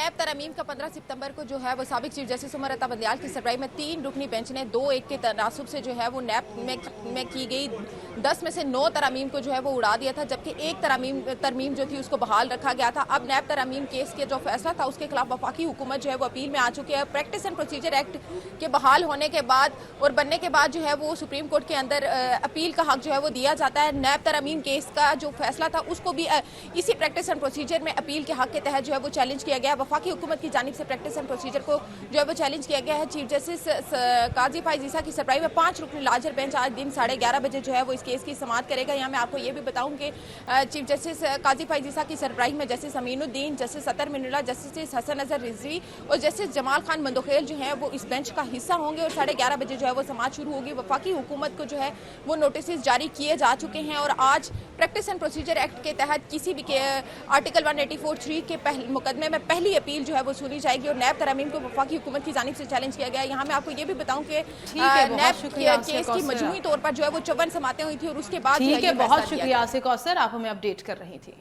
नैब तरमीम का 15 सितंबर को जो है वो साबिक चीफ जस्टिस उमर अता बंदियाल की सरबराही में 3 रुकनी बेंच ने 2-1 के तनासुब से जो है वो नैब में की गई 10 में से 9 तरमीम को जो है वो उड़ा दिया था, जबकि एक तरमीम जो थी उसको बहाल रखा गया था। अब नैब तरमीम केस के जो फैसला था उसके खिलाफ वफाकी हुकूमत जो है वो अपील में आ चुकी है। प्रैक्टिस एंड प्रोसीजर एक्ट के बहाल होने के बाद और बनने के बाद जो है वो सुप्रीम कोर्ट के अंदर अपील का हक जो है वो दिया जाता है। नैब तरमीम केस का जो फैसला था उसको भी इसी प्रैक्टिस एंड प्रोसीजर में अपील के हक के तहत जो है वो चैलेंज किया गया है। वफाकी हुकूमत की जानिब से प्रैक्टिस एंड प्रोसीजर को जो है वो चैलेंज किया गया है। चीफ जस्टिस काजी फाइज ईसा की सरबराही में 5 रुकनी लार्जर बेंच आज दिन 11:30 बजे जो है वो इस केस की समाअत करेगा। यहाँ मैं आपको ये भी बताऊं कि चीफ जस्टिस काजी फाइज ईसा की सरबराही में जस्टिस अमीनुद्दीन, जस्टिस अतर मिनुल्लाह, जस्टिस हसन अजहर रिजवी और जस्टिस जमाल खान मंदोखेल जो है वो इस बेंच का हिस्सा होंगे और 11:30 बजे जो है वो समाअत शुरू होगी। वफाकी हुकूमत को जो है वो नोटिस जारी किए जा चुके हैं और आज प्रैक्टिस एंड प्रोसीजर एक्ट के तहत किसी भी आर्टिकल 184(3) के मुकदमे में पहली अपील जो है वो सुनी जाएगी और नैब तरमीम को वफाकी हुकूमत की जानिब से चैलेंज किया गया है। यहाँ मैं आपको ये भी बताऊं कि नैब केस की मजमूई तौर पर जो है वो 54 समातें हुई थी और उसके बाद बहुत शुक्रिया आसिया कौसर, आप हमें अपडेट कर रही थी।